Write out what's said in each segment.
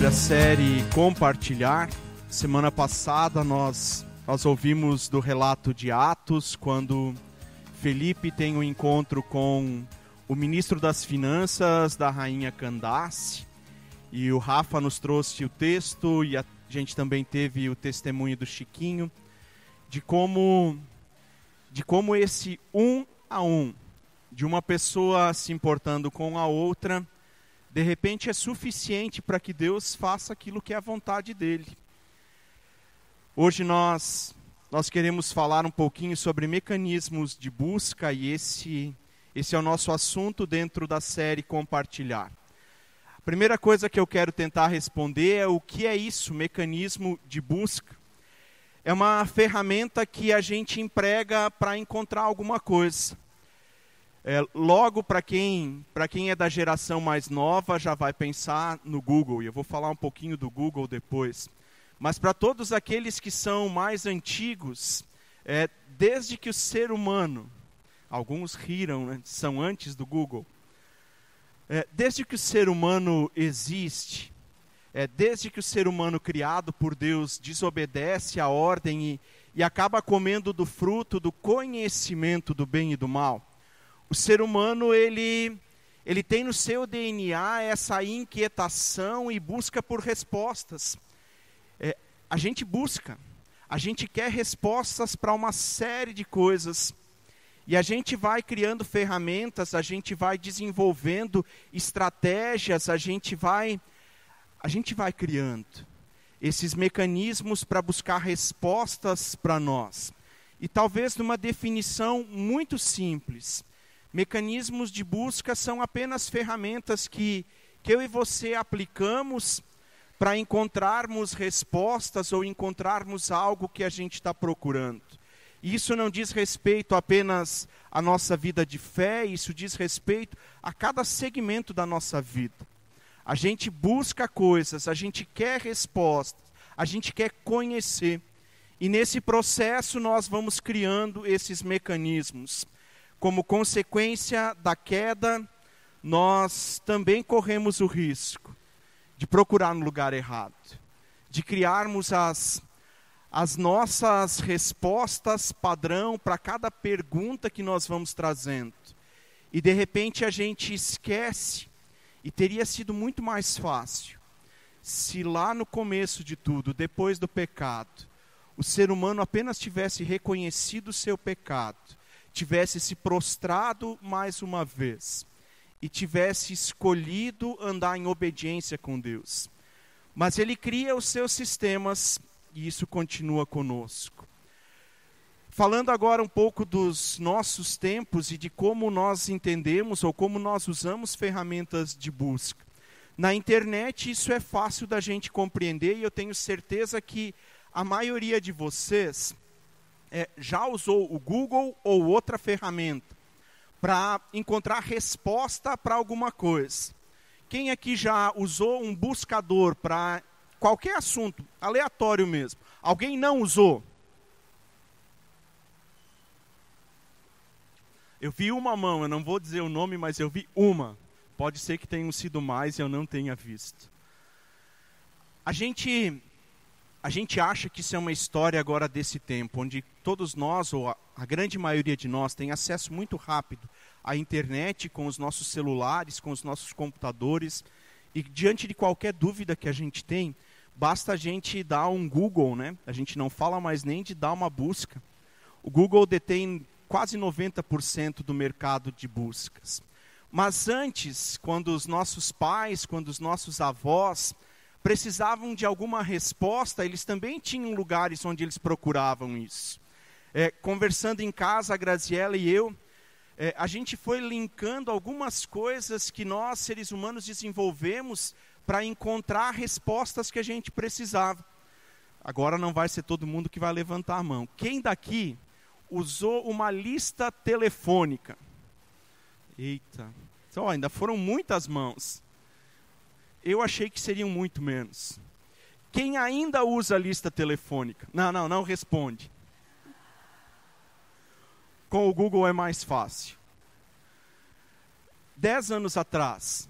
sobre a série Compartilhar. Semana passada nós ouvimos do relato de Atos, quando Felipe tem um encontro com o ministro das Finanças da rainha Candace. E o Rafa nos trouxe o texto e a gente também teve o testemunho do Chiquinho, de como esse um a um, de uma pessoa se importando com a outra, de repente é suficiente para que Deus faça aquilo que é a vontade dele. Hoje nós queremos falar um pouquinho sobre mecanismos de busca e esse é o nosso assunto dentro da série Compartilhar. A primeira coisa que eu quero tentar responder é o que é isso, mecanismo de busca. É uma ferramenta que a gente emprega para encontrar alguma coisa. Logo, para quem é da geração mais nova, já vai pensar no Google, e eu vou falar um pouquinho do Google depois. Mas para todos aqueles que são mais antigos, desde que o ser humano, alguns riram, né, são antes do Google, desde que o ser humano existe, desde que o ser humano criado por Deus desobedece à ordem e acaba comendo do fruto do conhecimento do bem e do mal, o ser humano, ele tem no seu DNA essa inquietação e busca por respostas. A gente quer respostas para uma série de coisas. E a gente vai criando ferramentas, a gente vai desenvolvendo estratégias, a gente vai criando esses mecanismos para buscar respostas para nós. E talvez numa definição muito simples, mecanismos de busca são apenas ferramentas que eu e você aplicamos para encontrarmos respostas ou encontrarmos algo que a gente está procurando. E isso não diz respeito apenas à nossa vida de fé, isso diz respeito a cada segmento da nossa vida. A gente busca coisas, a gente quer respostas, a gente quer conhecer. E nesse processo nós vamos criando esses mecanismos. Como consequência da queda, nós também corremos o risco de procurar no lugar errado, de criarmos as nossas respostas padrão para cada pergunta que nós vamos trazendo. E de repente a gente esquece, e teria sido muito mais fácil, se lá no começo de tudo, depois do pecado, o ser humano apenas tivesse reconhecido o seu pecado, tivesse se prostrado mais uma vez e tivesse escolhido andar em obediência com Deus. Mas ele cria os seus sistemas e isso continua conosco. Falando agora um pouco dos nossos tempos e de como nós entendemos ou como nós usamos ferramentas de busca. Na internet isso é fácil da gente compreender e eu tenho certeza que a maioria de vocês já usou o Google ou outra ferramenta para encontrar resposta para alguma coisa. Quem aqui já usou um buscador para qualquer assunto, aleatório mesmo? Alguém não usou? Eu vi uma mão, eu não vou dizer o nome, mas eu vi uma. Pode ser que tenham sido mais e eu não tenha visto. A gente acha que isso é uma história agora desse tempo, onde todos nós, ou a grande maioria de nós, tem acesso muito rápido à internet, com os nossos celulares, com os nossos computadores, e diante de qualquer dúvida que a gente tem, basta a gente dar um Google, né? A gente não fala mais nem de dar uma busca. O Google detém quase 90% do mercado de buscas. Mas antes, quando os nossos pais, quando os nossos avós precisavam de alguma resposta, eles também tinham lugares onde eles procuravam isso. Conversando em casa, a Graziella e eu, a gente foi linkando algumas coisas que nós, seres humanos, desenvolvemos para encontrar respostas que a gente precisava. Agora não vai ser todo mundo que vai levantar a mão. Quem daqui usou uma lista telefônica? Eita, então, ainda foram muitas mãos. Eu achei que seriam muito menos. Quem ainda usa a lista telefônica? Não responde. Com o Google é mais fácil. 10 anos atrás,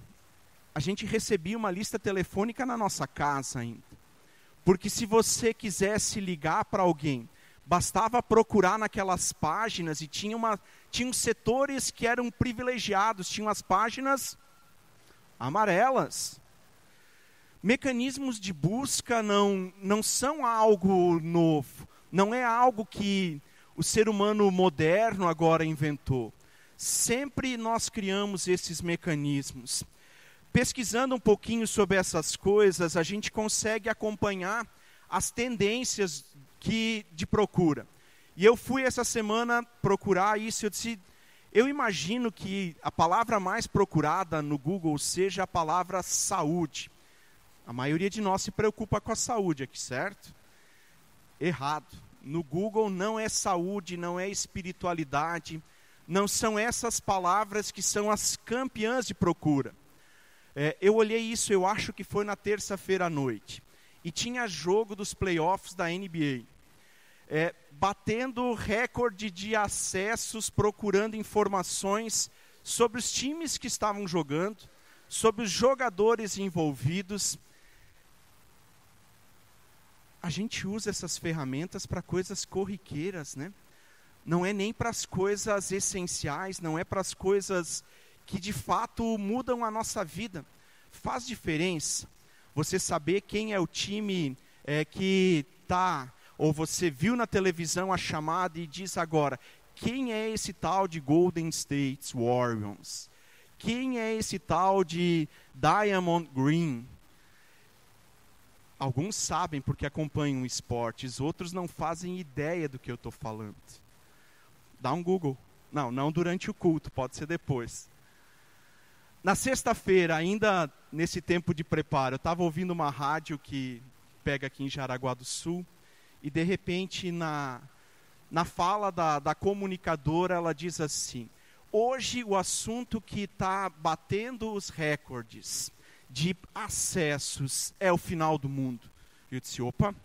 a gente recebia uma lista telefônica na nossa casa ainda. Porque se você quisesse ligar para alguém, bastava procurar naquelas páginas e tinham setores que eram privilegiados, tinham as páginas amarelas. Mecanismos de busca não são algo novo, não é algo que o ser humano moderno agora inventou. Sempre nós criamos esses mecanismos. Pesquisando um pouquinho sobre essas coisas, a gente consegue acompanhar as tendências de procura. E eu fui essa semana procurar isso, eu imagino que a palavra mais procurada no Google seja a palavra saúde. A maioria de nós se preocupa com a saúde aqui, certo? Errado. No Google não é saúde, não é espiritualidade, não são essas palavras que são as campeãs de procura. Eu olhei isso, eu acho que foi na terça-feira à noite. E tinha jogo dos playoffs da NBA. Batendo recorde de acessos, procurando informações sobre os times que estavam jogando, sobre os jogadores envolvidos. A gente usa essas ferramentas para coisas corriqueiras, né? Não é nem para as coisas essenciais, não é para as coisas que de fato mudam a nossa vida. Faz diferença você saber quem é o time que está, ou você viu na televisão a chamada e diz agora, quem é esse tal de Golden State Warriors? Quem é esse tal de Diamond Green? Alguns sabem porque acompanham esportes, outros não fazem ideia do que eu estou falando. Dá um Google. Não durante o culto, pode ser depois. Na sexta-feira, ainda nesse tempo de preparo, eu estava ouvindo uma rádio que pega aqui em Jaraguá do Sul, e de repente na fala da comunicadora, ela diz assim, hoje o assunto que está batendo os recordes de acessos é o final do mundo. Eu disse, opa,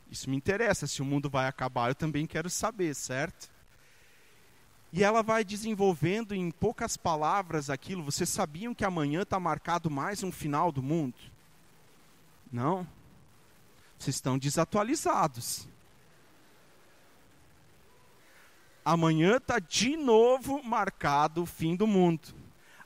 isso me interessa, se o mundo vai acabar, eu também quero saber, certo? E ela vai desenvolvendo em poucas palavras aquilo. Vocês sabiam que amanhã está marcado mais um final do mundo? Não? Vocês estão desatualizados. Amanhã está de novo marcado o fim do mundo.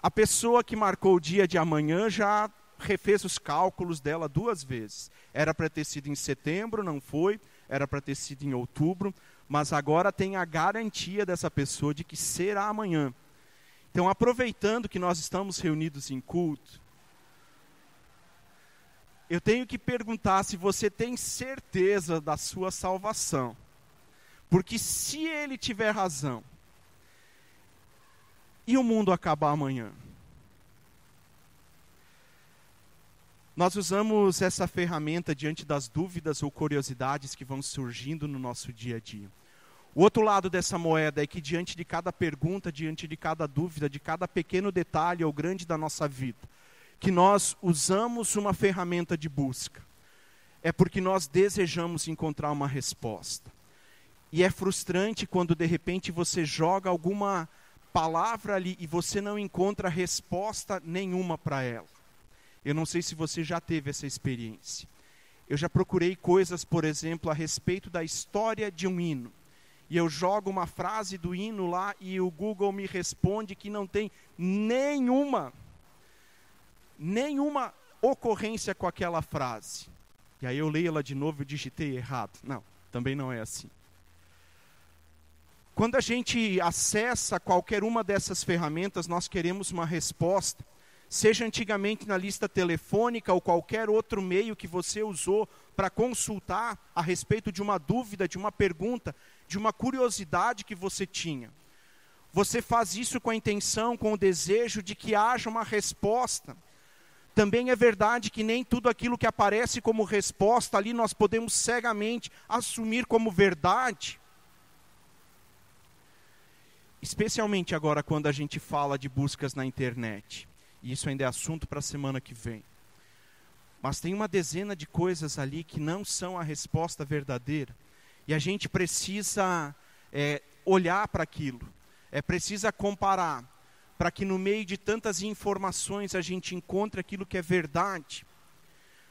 A pessoa que marcou o dia de amanhã já refez os cálculos dela 2 vezes. Era para ter sido em setembro, não foi. Era para ter sido em outubro. Mas agora tem a garantia dessa pessoa de que será amanhã. Então, aproveitando que nós estamos reunidos em culto, eu tenho que perguntar se você tem certeza da sua salvação. Porque se ele tiver razão, e o mundo acabar amanhã? Nós usamos essa ferramenta diante das dúvidas ou curiosidades que vão surgindo no nosso dia a dia. O outro lado dessa moeda é que diante de cada pergunta, diante de cada dúvida, de cada pequeno detalhe ou grande da nossa vida, que nós usamos uma ferramenta de busca, é porque nós desejamos encontrar uma resposta. E é frustrante quando de repente você joga alguma palavra ali e você não encontra resposta nenhuma para ela. Eu não sei se você já teve essa experiência. Eu já procurei coisas, por exemplo, a respeito da história de um hino. E eu jogo uma frase do hino lá e o Google me responde que não tem nenhuma ocorrência com aquela frase. E aí eu leio ela de novo e digitei errado. Não, também não é assim. Quando a gente acessa qualquer uma dessas ferramentas, nós queremos uma resposta. Seja antigamente na lista telefônica ou qualquer outro meio que você usou para consultar a respeito de uma dúvida, de uma pergunta, de uma curiosidade que você tinha. Você faz isso com a intenção, com o desejo de que haja uma resposta. Também é verdade que nem tudo aquilo que aparece como resposta ali nós podemos cegamente assumir como verdade. Especialmente agora quando a gente fala de buscas na internet. E isso ainda é assunto para a semana que vem. Mas tem uma dezena de coisas ali que não são a resposta verdadeira. E a gente precisa olhar para aquilo. Precisa comparar. para que no meio de tantas informações a gente encontre aquilo que é verdade,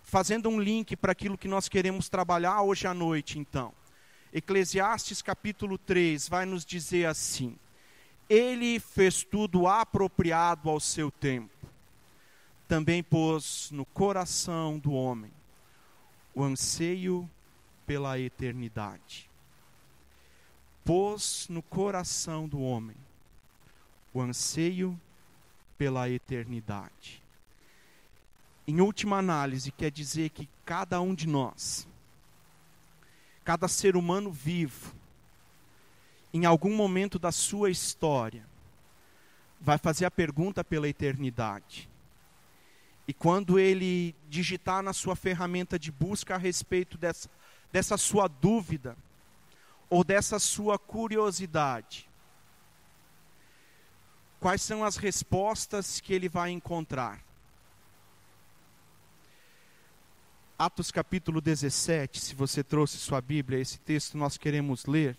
fazendo um link para aquilo que nós queremos trabalhar hoje à noite, então. Eclesiastes capítulo 3 vai nos dizer assim: Ele fez tudo apropriado ao seu tempo, também pôs no coração do homem o anseio pela eternidade. Pôs no coração do homem o anseio pela eternidade. Em última análise, quer dizer que cada um de nós, cada ser humano vivo, em algum momento da sua história, vai fazer a pergunta pela eternidade. E quando ele digitar na sua ferramenta de busca a respeito dessa sua dúvida, ou dessa sua curiosidade, quais são as respostas que ele vai encontrar? Atos capítulo 17, se você trouxe sua Bíblia, esse texto nós queremos ler.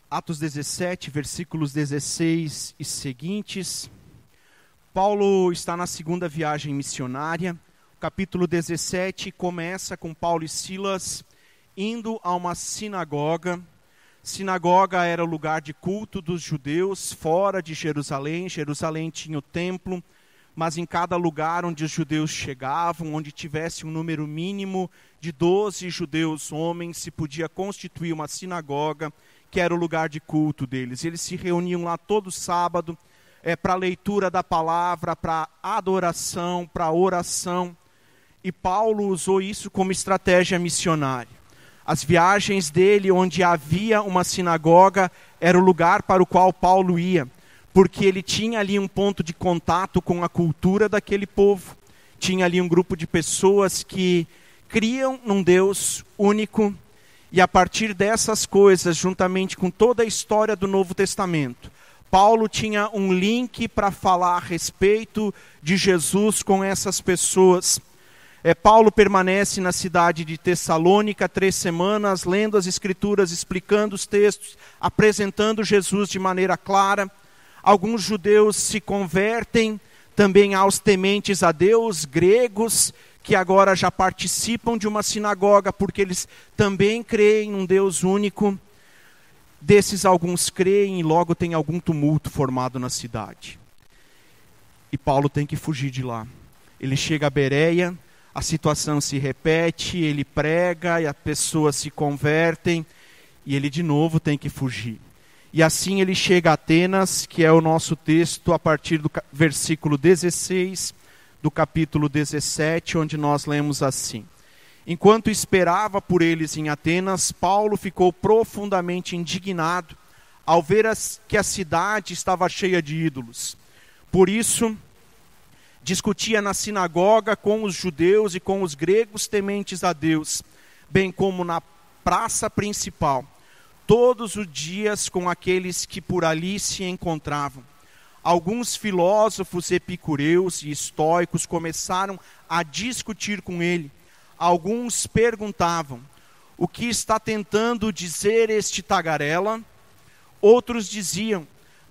Atos 17, versículos 16 e seguintes. Paulo está na segunda viagem missionária. O capítulo 17 começa com Paulo e Silas indo a uma sinagoga. Sinagoga era o lugar de culto dos judeus fora de Jerusalém. Jerusalém tinha o templo, mas em cada lugar onde os judeus chegavam, onde tivesse um número mínimo de 12 judeus homens, se podia constituir uma sinagoga, que era o lugar de culto deles. Eles se reuniam lá todo sábado para a leitura da palavra, para adoração, para oração. E Paulo usou isso como estratégia missionária. As viagens dele, onde havia uma sinagoga, era o lugar para o qual Paulo ia, porque ele tinha ali um ponto de contato com a cultura daquele povo. Tinha ali um grupo de pessoas que criam num Deus único, e a partir dessas coisas, juntamente com toda a história do Novo Testamento, Paulo tinha um link para falar a respeito de Jesus com essas pessoas. Paulo permanece na cidade de Tessalônica 3 semanas, lendo as Escrituras, explicando os textos, apresentando Jesus de maneira clara. Alguns judeus se convertem, também aos tementes a Deus, gregos, que agora já participam de uma sinagoga, porque eles também creem num Deus único. Desses alguns creem e logo tem algum tumulto formado na cidade. E Paulo tem que fugir de lá. Ele chega a Bereia, a situação se repete, ele prega e as pessoas se convertem e ele de novo tem que fugir. E assim ele chega a Atenas, que é o nosso texto a partir do versículo 16 do capítulo 17, onde nós lemos assim: Enquanto esperava por eles em Atenas, Paulo ficou profundamente indignado ao ver que a cidade estava cheia de ídolos. Por isso, discutia na sinagoga com os judeus e com os gregos tementes a Deus, bem como na praça principal, todos os dias com aqueles que por ali se encontravam. Alguns filósofos epicureus e estoicos começaram a discutir com ele. Alguns perguntavam: o que está tentando dizer este tagarela? Outros diziam: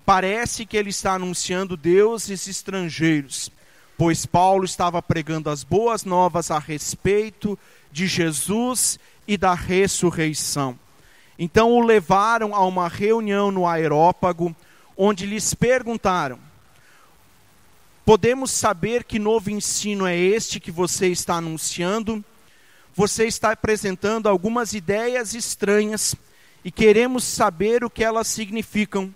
parece que ele está anunciando deuses estrangeiros, pois Paulo estava pregando as boas novas a respeito de Jesus e da ressurreição. Então o levaram a uma reunião no Areópago, onde lhes perguntaram: podemos saber que novo ensino é este que você está anunciando? Você está apresentando algumas ideias estranhas e queremos saber o que elas significam.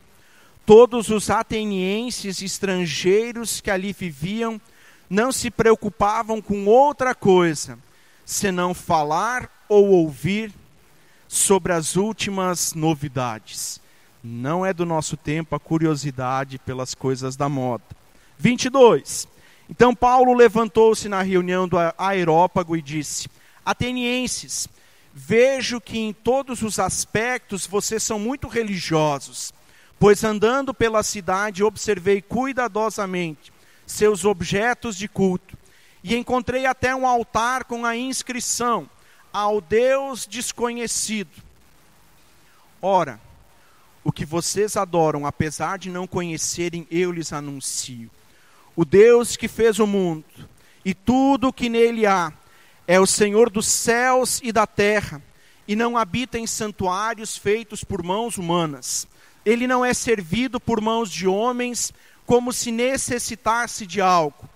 Todos os atenienses estrangeiros que ali viviam não se preocupavam com outra coisa, senão falar ou ouvir sobre as últimas novidades. Não é do nosso tempo a curiosidade pelas coisas da moda. 22. Então Paulo levantou-se na reunião do Areópago e disse: atenienses, vejo que em todos os aspectos vocês são muito religiosos, pois andando pela cidade observei cuidadosamente seus objetos de culto, e encontrei até um altar com a inscrição: ao Deus desconhecido. Ora, o que vocês adoram, apesar de não conhecerem, eu lhes anuncio. O Deus que fez o mundo e tudo o que nele há, é o Senhor dos céus e da terra, e não habita em santuários feitos por mãos humanas. Ele não é servido por mãos de homens, como se necessitasse de algo,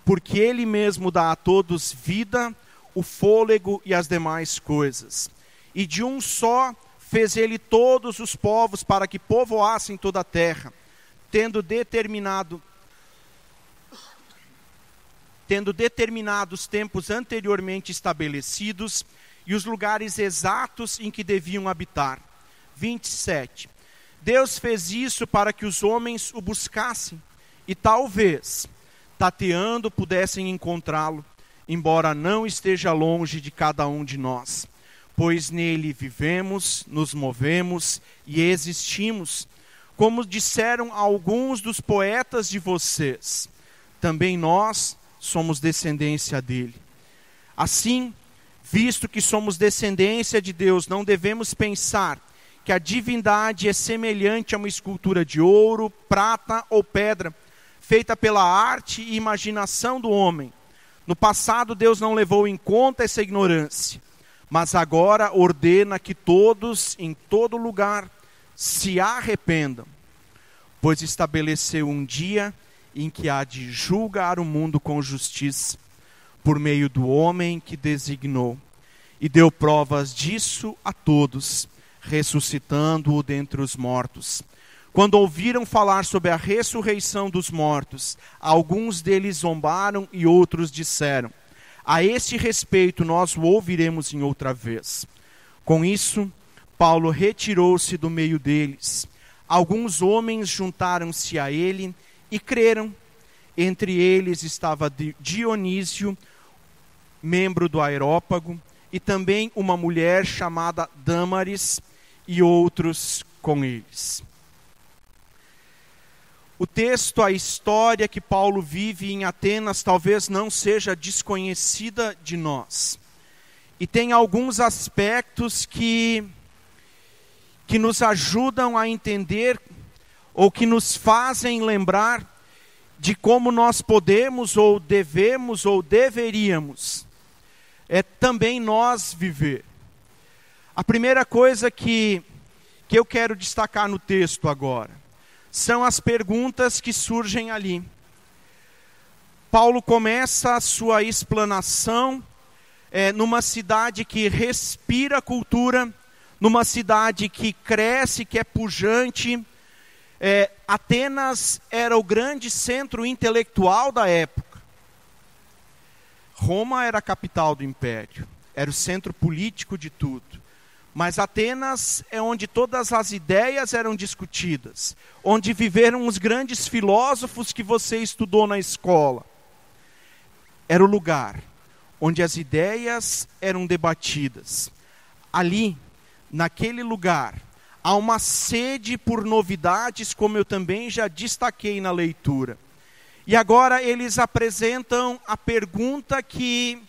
porque ele mesmo dá a todos vida, o fôlego e as demais coisas. E de um só fez ele todos os povos para que povoassem toda a terra, tendo determinado os tempos anteriormente estabelecidos e os lugares exatos em que deviam habitar. 27. Deus fez isso para que os homens o buscassem e talvez, tateando, pudessem encontrá-lo, embora não esteja longe de cada um de nós. Pois nele vivemos, nos movemos e existimos, como disseram alguns dos poetas de vocês. Também nós somos descendência dele. Assim, visto que somos descendência de Deus, não devemos pensar que a divindade é semelhante a uma escultura de ouro, prata ou pedra, feita pela arte e imaginação do homem. No passado, Deus não levou em conta essa ignorância, mas agora ordena que todos, em todo lugar, se arrependam, pois estabeleceu um dia em que há de julgar o mundo com justiça, por meio do homem que designou, e deu provas disso a todos, ressuscitando-o dentre os mortos. Quando ouviram falar sobre a ressurreição dos mortos, alguns deles zombaram e outros disseram: a este respeito nós o ouviremos em outra vez. Com isso, Paulo retirou-se do meio deles. Alguns homens juntaram-se a ele e creram. Entre eles estava Dionísio, membro do Areópago, e também uma mulher chamada Dâmaris, e outros com eles. O texto, a história que Paulo vive em Atenas, talvez não seja desconhecida de nós. E tem alguns aspectos que nos ajudam a entender, ou que nos fazem lembrar de como nós podemos, ou devemos, ou deveríamos, também nós viver. A primeira coisa que eu quero destacar no texto agora são as perguntas que surgem ali. Paulo começa a sua explanação numa cidade que respira cultura, numa cidade que cresce, que é pujante. Atenas era o grande centro intelectual da época. Roma era a capital do império, era o centro político de tudo. Mas Atenas é onde todas as ideias eram discutidas, onde viveram os grandes filósofos que você estudou na escola. Era o lugar onde as ideias eram debatidas. Ali, naquele lugar, há uma sede por novidades, como eu também já destaquei na leitura. E agora eles apresentam a pergunta que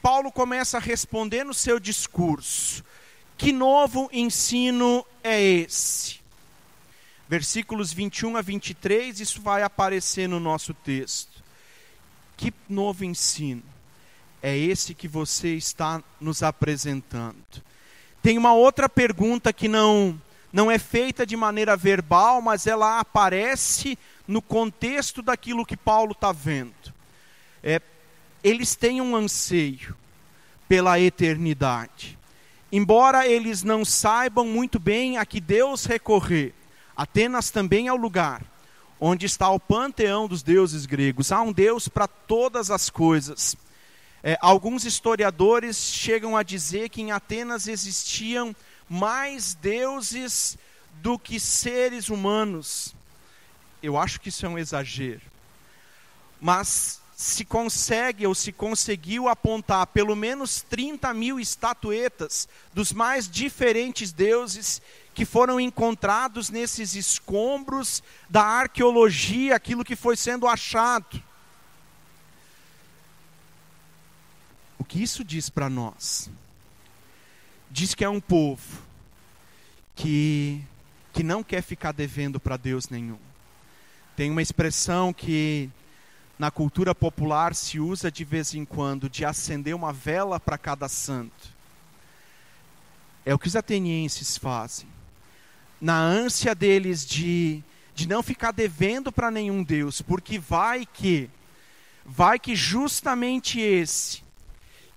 Paulo começa a responder no seu discurso. Que novo ensino é esse? Versículos 21 a 23, isso vai aparecer no nosso texto. Que novo ensino é esse que você está nos apresentando? Tem uma outra pergunta que não é feita de maneira verbal, mas ela aparece no contexto daquilo que Paulo está vendo. Eles têm um anseio pela eternidade. Embora eles não saibam muito bem a que Deus recorrer, Atenas também é o lugar onde está o panteão dos deuses gregos. Há um Deus para todas as coisas. Alguns historiadores chegam a dizer que em Atenas existiam mais deuses do que seres humanos. Eu acho que isso é um exagero. Mas se consegue ou se conseguiu apontar pelo menos 30 mil estatuetas dos mais diferentes deuses que foram encontrados nesses escombros da arqueologia, aquilo que foi sendo achado. O que isso diz para nós? Diz que é um povo que não quer ficar devendo para Deus nenhum. Tem uma expressão que na cultura popular se usa de vez em quando, de acender uma vela para cada santo. É o que os atenienses fazem. Na ânsia deles de não ficar devendo para nenhum Deus, porque vai que justamente esse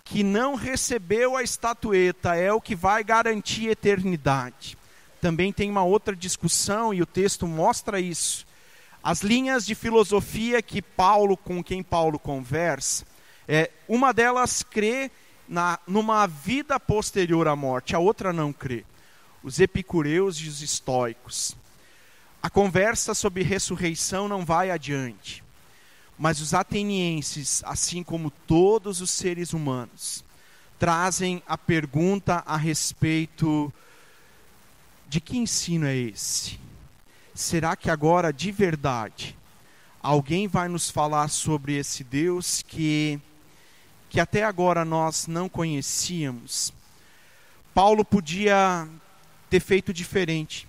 que não recebeu a estatueta é o que vai garantir a eternidade. Também tem uma outra discussão, e o texto mostra isso. As linhas de filosofia com quem Paulo conversa, uma delas crê numa vida posterior à morte, a outra não crê. Os epicureus e os estoicos. A conversa sobre ressurreição não vai adiante. Mas os atenienses, assim como todos os seres humanos, trazem a pergunta a respeito de que ensino é esse? Será que agora, de verdade, alguém vai nos falar sobre esse Deus que até agora nós não conhecíamos? Paulo podia ter feito diferente.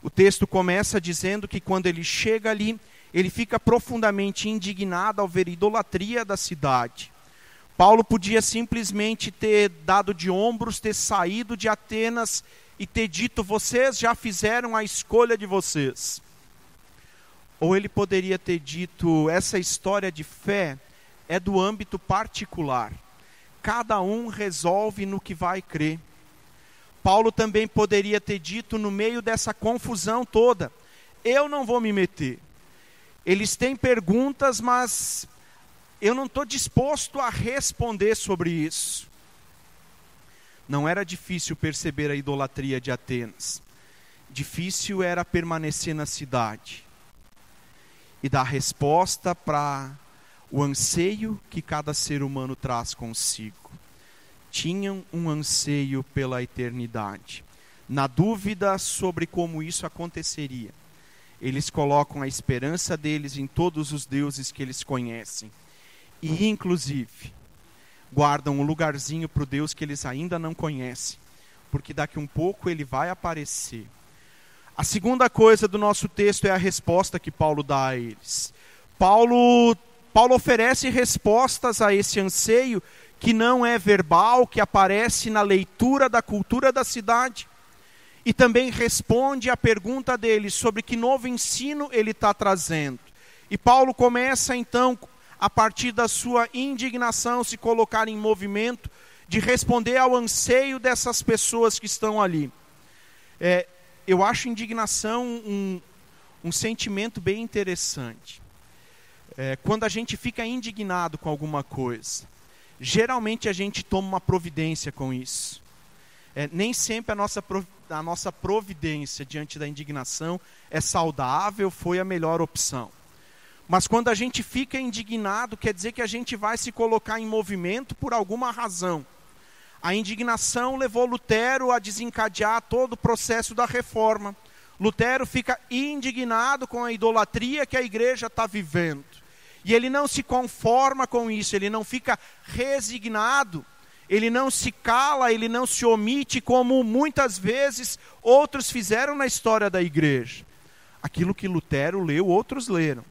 O texto começa dizendo que quando ele chega ali, ele fica profundamente indignado ao ver a idolatria da cidade. Paulo podia simplesmente ter dado de ombros, ter saído de Atenas e ter dito: vocês já fizeram a escolha de vocês. Ou ele poderia ter dito: essa história de fé é do âmbito particular. Cada um resolve no que vai crer. Paulo também poderia ter dito, no meio dessa confusão toda: eu não vou me meter. Eles têm perguntas, mas eu não estou disposto a responder sobre isso. Não era difícil perceber a idolatria de Atenas. Difícil era permanecer na cidade e dar resposta para o anseio que cada ser humano traz consigo. Tinham um anseio pela eternidade. Na dúvida sobre como isso aconteceria, eles colocam a esperança deles em todos os deuses que eles conhecem. E, inclusive, guardam um lugarzinho para o Deus que eles ainda não conhecem, porque daqui um pouco ele vai aparecer. A segunda coisa do nosso texto é a resposta que Paulo dá a eles. Paulo oferece respostas a esse anseio que não é verbal, que aparece na leitura da cultura da cidade. E também responde à pergunta deles sobre que novo ensino ele está trazendo. E Paulo começa então, a partir da sua indignação, se colocar em movimento, de responder ao anseio dessas pessoas que estão ali. Eu acho indignação um sentimento bem interessante. Quando a gente fica indignado com alguma coisa, geralmente a gente toma uma providência com isso. Nem sempre a nossa providência diante da indignação é saudável, foi a melhor opção. Mas quando a gente fica indignado, quer dizer que a gente vai se colocar em movimento por alguma razão. A indignação levou Lutero a desencadear todo o processo da reforma. Lutero fica indignado com a idolatria que a igreja está vivendo. E ele não se conforma com isso, ele não fica resignado, ele não se cala, ele não se omite, como muitas vezes outros fizeram na história da igreja. Aquilo que Lutero leu, outros leram.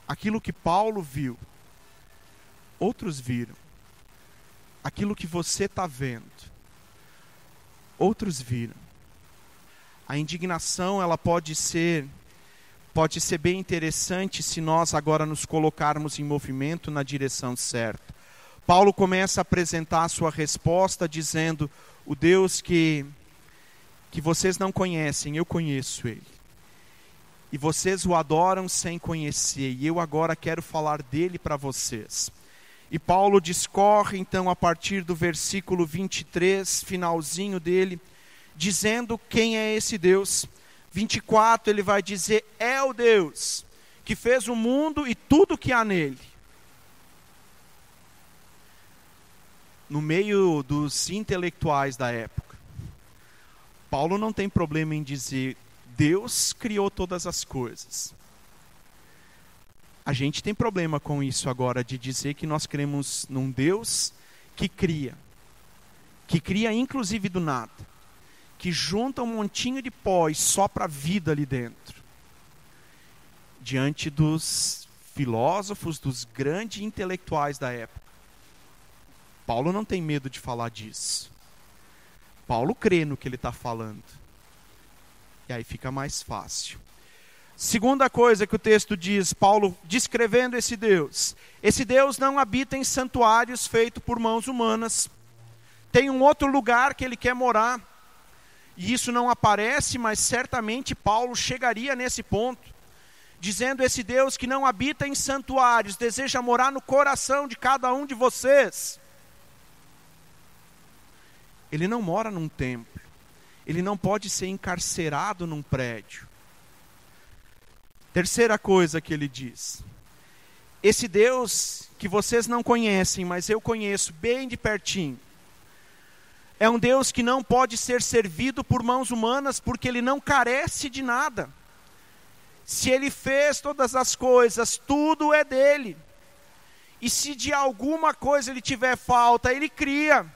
Aquilo que Paulo viu, outros viram. Aquilo que você está vendo, outros viram. A indignação, ela pode ser bem interessante se nós agora nos colocarmos em movimento na direção certa. Paulo começa a apresentar a sua resposta dizendo: o Deus que vocês não conhecem, eu conheço Ele. E vocês o adoram sem conhecer, e eu agora quero falar dele para vocês. E Paulo discorre então a partir do versículo 23, finalzinho dele, dizendo quem é esse Deus. 24 ele vai dizer: é o Deus que fez o mundo e tudo que há nele. No meio dos intelectuais da época, Paulo não tem problema em dizer: Deus criou todas as coisas. A gente tem problema com isso agora, de dizer que nós cremos num Deus que cria inclusive do nada, que junta um montinho de pó e sopra a vida ali dentro. Diante dos filósofos, dos grandes intelectuais da época. Paulo não tem medo de falar disso. Paulo crê no que ele está falando. E aí fica mais fácil. Segunda coisa que o texto diz, Paulo descrevendo esse Deus não habita em santuários feitos por mãos humanas. Tem um outro lugar que ele quer morar. E isso não aparece, mas certamente Paulo chegaria nesse ponto. Dizendo esse Deus que não habita em santuários, deseja morar no coração de cada um de vocês. Ele não mora num templo. Ele não pode ser encarcerado num prédio. Terceira coisa que ele diz. Esse Deus que vocês não conhecem, mas eu conheço bem de pertinho. É um Deus que não pode ser servido por mãos humanas, porque ele não carece de nada. Se ele fez todas as coisas, tudo é dele. E se de alguma coisa ele tiver falta, ele cria.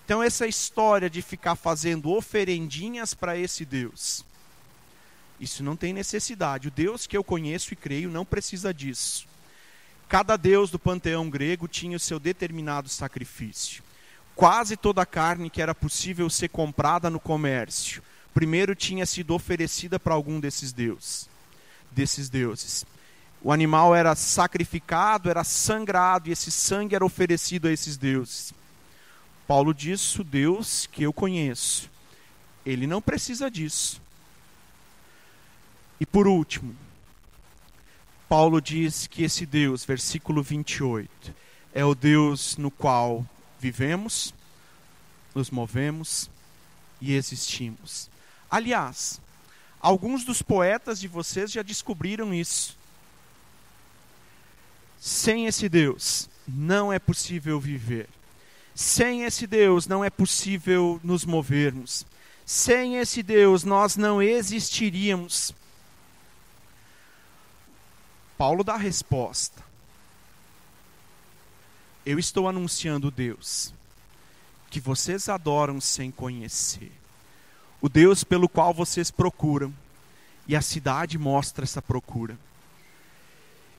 Então essa história de ficar fazendo oferendinhas para esse Deus, isso não tem necessidade. O Deus que eu conheço e creio não precisa disso. Cada deus do panteão grego tinha o seu determinado sacrifício. Quase toda a carne que era possível ser comprada no comércio, primeiro tinha sido oferecida para algum desses deuses. O animal era sacrificado, era sangrado, e esse sangue era oferecido a esses deuses. Paulo diz, o Deus que eu conheço, ele não precisa disso. E por último, Paulo diz que esse Deus, versículo 28, é o Deus no qual vivemos, nos movemos e existimos. Aliás, alguns dos poetas de vocês já descobriram isso. Sem esse Deus, não é possível viver. Sem esse Deus, não é possível nos movermos. Sem esse Deus, nós não existiríamos. Paulo dá a resposta. Eu estou anunciando o Deus que vocês adoram sem conhecer. O Deus pelo qual vocês procuram. E a cidade mostra essa procura.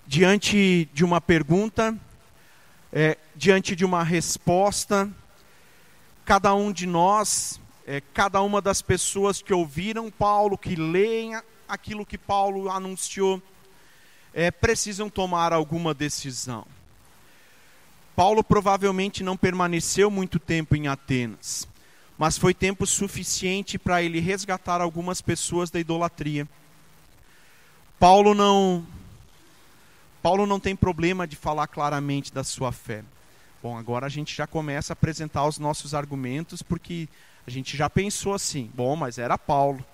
Diante de uma pergunta, diante de uma resposta, cada um de nós, cada uma das pessoas que ouviram Paulo, que leem aquilo que Paulo anunciou, precisam tomar alguma decisão. Paulo provavelmente não permaneceu muito tempo em Atenas, mas foi tempo suficiente para ele resgatar algumas pessoas da idolatria. Paulo não tem problema de falar claramente da sua fé. Bom, agora a gente já começa a apresentar os nossos argumentos, porque a gente já pensou assim, bom, mas era Paulo.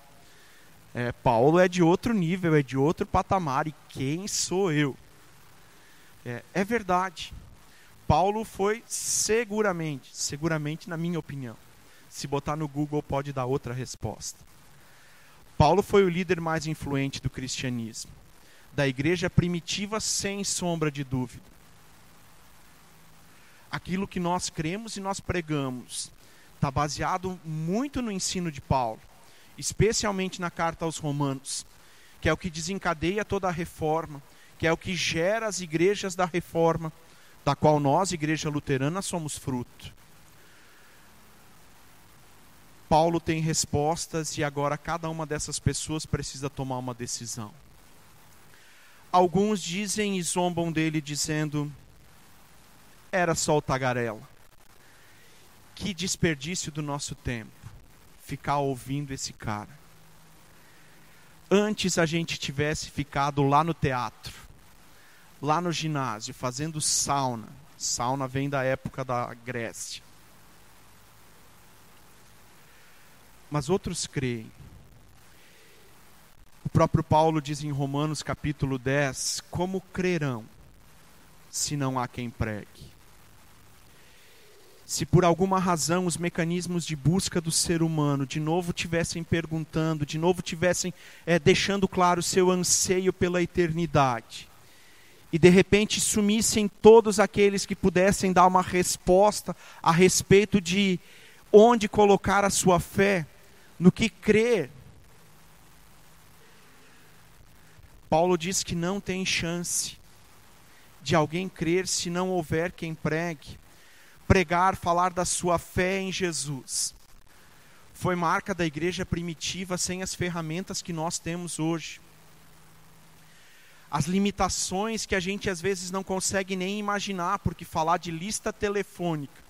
Paulo é de outro nível, é de outro patamar, e quem sou eu? É verdade. Paulo foi seguramente na minha opinião. Se botar no Google pode dar outra resposta. Paulo foi o líder mais influente do cristianismo, da igreja primitiva, sem sombra de dúvida. Aquilo que nós cremos e nós pregamos está baseado muito no ensino de Paulo, especialmente na carta aos Romanos, que é o que desencadeia toda a reforma, que é o que gera as igrejas da reforma, da qual nós, igreja luterana, somos fruto. Paulo tem respostas e agora cada uma dessas pessoas precisa tomar uma decisão. Alguns dizem e zombam dele dizendo, era só o tagarela. Que desperdício do nosso tempo, ficar ouvindo esse cara. Antes a gente tivesse ficado lá no teatro, lá no ginásio, fazendo sauna. Sauna vem da época da Grécia. Mas outros creem. O próprio Paulo diz em Romanos capítulo 10, como crerão, se não há quem pregue? Se por alguma razão os mecanismos de busca do ser humano de novo tivessem perguntando, de novo tivessem deixando claro o seu anseio pela eternidade, e de repente sumissem todos aqueles que pudessem dar uma resposta a respeito de onde colocar a sua fé, no que crer. Paulo diz que não tem chance de alguém crer se não houver quem pregue. Pregar, falar da sua fé em Jesus. Foi marca da igreja primitiva sem as ferramentas que nós temos hoje. As limitações que a gente às vezes não consegue nem imaginar, porque falar de lista telefônica,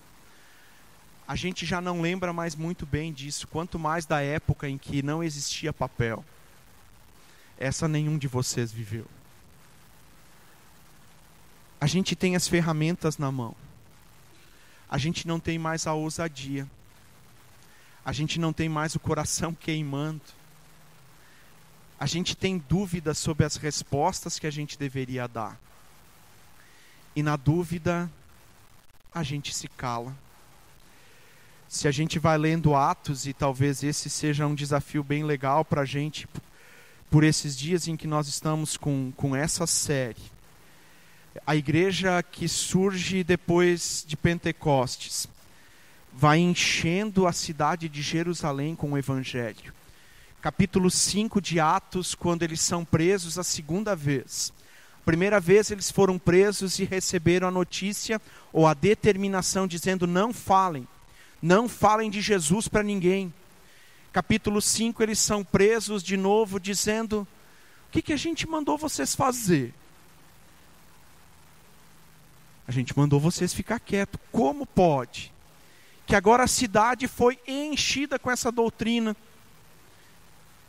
a gente já não lembra mais muito bem disso, quanto mais da época em que não existia papel. Essa nenhum de vocês viveu. A gente tem as ferramentas na mão. A gente não tem mais a ousadia. A gente não tem mais o coração queimando. A gente tem dúvidas sobre as respostas que a gente deveria dar. E na dúvida, a gente se cala. Se a gente vai lendo Atos, e talvez esse seja um desafio bem legal para a gente, por esses dias em que nós estamos com essa série. A igreja que surge depois de Pentecostes vai enchendo a cidade de Jerusalém com o Evangelho. Capítulo 5 de Atos, quando eles são presos a segunda vez. Primeira vez eles foram presos e receberam a notícia ou a determinação dizendo: não falem de Jesus para ninguém. Capítulo 5 eles são presos de novo dizendo: o que a gente mandou vocês fazer? A gente mandou vocês ficar quietos. Como pode? Que agora a cidade foi enchida com essa doutrina.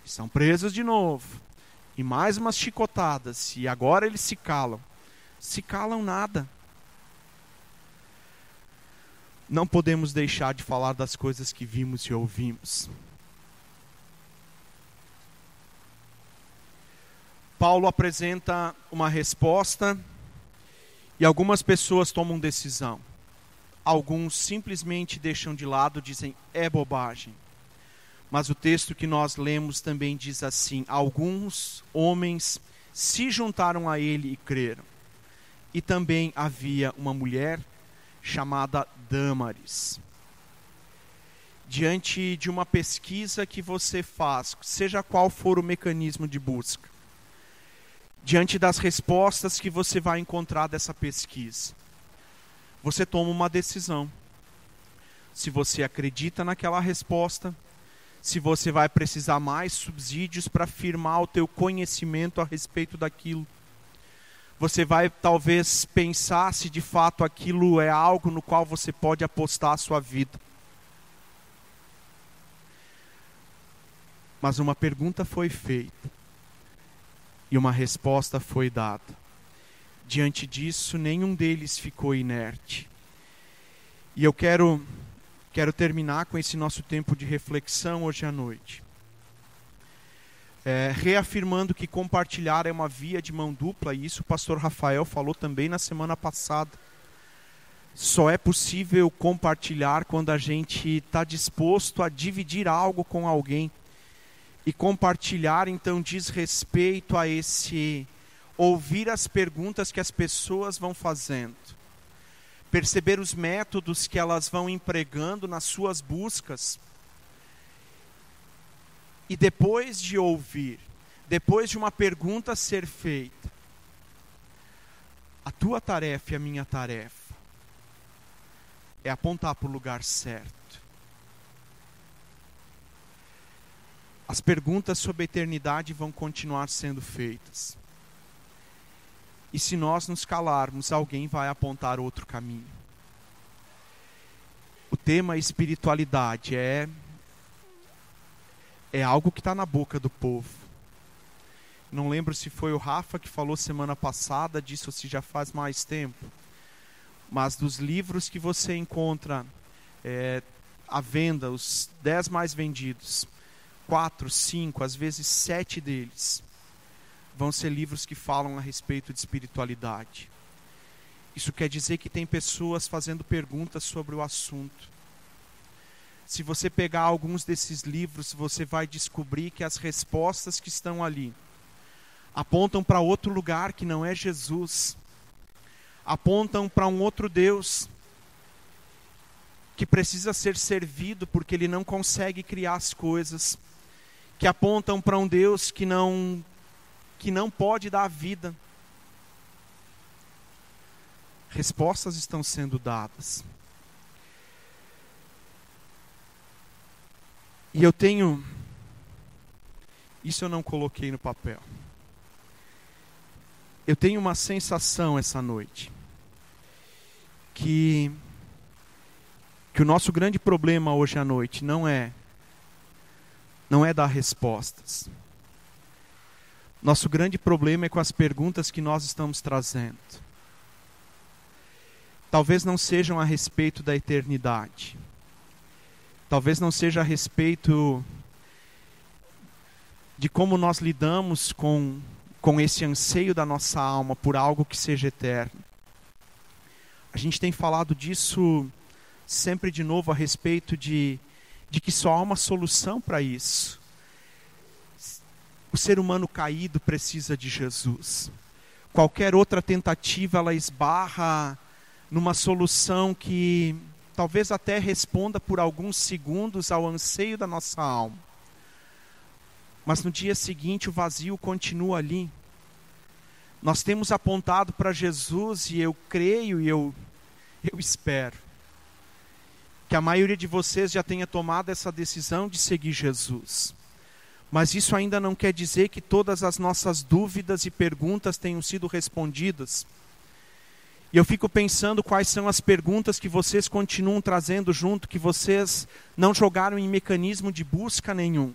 São presos de novo. E mais umas chicotadas. E agora eles se calam. Se calam nada. Não podemos deixar de falar das coisas que vimos e ouvimos. Paulo apresenta uma resposta e algumas pessoas tomam decisão. Alguns simplesmente deixam de lado, dizem: é bobagem. Mas o texto que nós lemos também diz assim: alguns homens se juntaram a ele e creram. E também havia uma mulher chamada Dâmaris. Diante de uma pesquisa que você faz, seja qual for o mecanismo de busca, diante das respostas que você vai encontrar dessa pesquisa, você toma uma decisão. Se você acredita naquela resposta, se você vai precisar mais subsídios para firmar o teu conhecimento a respeito daquilo. Você vai talvez pensar se de fato aquilo é algo no qual você pode apostar a sua vida. Mas uma pergunta foi feita e uma resposta foi dada. Diante disso, nenhum deles ficou inerte. E eu quero terminar com esse nosso tempo de reflexão hoje à noite. Reafirmando que compartilhar é uma via de mão dupla, e isso o pastor Rafael falou também na semana passada. Só é possível compartilhar quando a gente está disposto a dividir algo com alguém. E compartilhar, então, diz respeito a esse ouvir as perguntas que as pessoas vão fazendo. Perceber os métodos que elas vão empregando nas suas buscas. E depois de ouvir, depois de uma pergunta ser feita, a tua tarefa e a minha tarefa é apontar para o lugar certo. As perguntas sobre a eternidade vão continuar sendo feitas. E se nós nos calarmos, alguém vai apontar outro caminho. O tema espiritualidade é algo que está na boca do povo. Não lembro se foi o Rafa que falou semana passada disso, ou se já faz mais tempo. Mas dos livros que você encontra à venda, os 10 mais vendidos, 4, 5, às vezes 7 deles vão ser livros que falam a respeito de espiritualidade. Isso quer dizer que tem pessoas fazendo perguntas sobre o assunto. Se você pegar alguns desses livros, você vai descobrir que as respostas que estão ali apontam para outro lugar que não é Jesus. Apontam para um outro Deus. que precisa ser servido porque ele não consegue criar as coisas, que apontam para um Deus que não pode dar vida. Respostas estão sendo dadas. E eu tenho, isso eu não coloquei no papel. Eu tenho uma sensação essa noite, que o nosso grande problema hoje à noite não é dar respostas. Nosso grande problema é com as perguntas que nós estamos trazendo. Talvez não sejam a respeito da eternidade. Talvez não seja a respeito de como nós lidamos com esse anseio da nossa alma por algo que seja eterno. A gente tem falado disso sempre de novo a respeito de que só há uma solução para isso. O ser humano caído precisa de Jesus. Qualquer outra tentativa, ela esbarra numa solução que talvez até responda por alguns segundos ao anseio da nossa alma. Mas no dia seguinte o vazio continua ali. Nós temos apontado para Jesus e eu creio e eu espero que a maioria de vocês já tenha tomado essa decisão de seguir Jesus. Mas isso ainda não quer dizer que todas as nossas dúvidas e perguntas tenham sido respondidas. E eu fico pensando quais são as perguntas que vocês continuam trazendo junto, que vocês não jogaram em mecanismo de busca nenhum.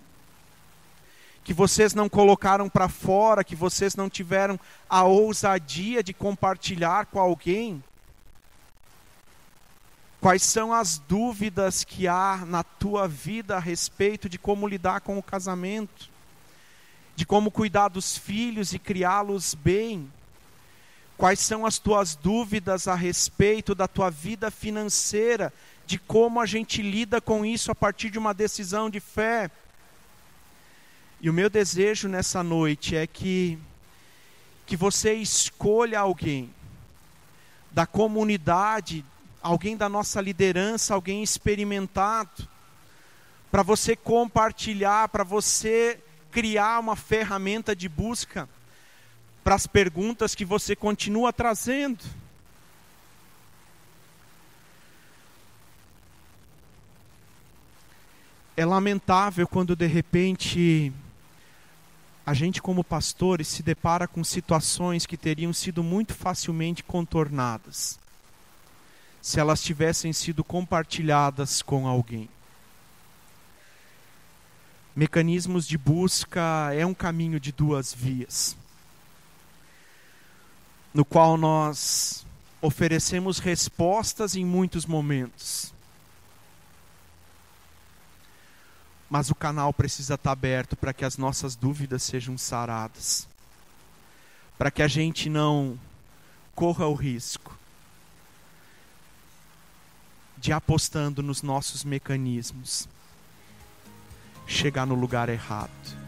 Que vocês não colocaram para fora, que vocês não tiveram a ousadia de compartilhar com alguém. Quais são as dúvidas que há na tua vida a respeito de como lidar com o casamento? De como cuidar dos filhos e criá-los bem? Quais são as tuas dúvidas a respeito da tua vida financeira? De como a gente lida com isso a partir de uma decisão de fé? E o meu desejo nessa noite é que você escolha alguém da comunidade, alguém da nossa liderança, alguém experimentado, para você compartilhar, para você criar uma ferramenta de busca para as perguntas que você continua trazendo. É lamentável quando de repente a gente como pastores se depara com situações que teriam sido muito facilmente contornadas se elas tivessem sido compartilhadas com alguém. Mecanismos de busca é um caminho de duas vias, no qual nós oferecemos respostas em muitos momentos. Mas o canal precisa estar aberto para que as nossas dúvidas sejam saradas. Para que a gente não corra o risco de, apostando nos nossos mecanismos, chegar no lugar errado.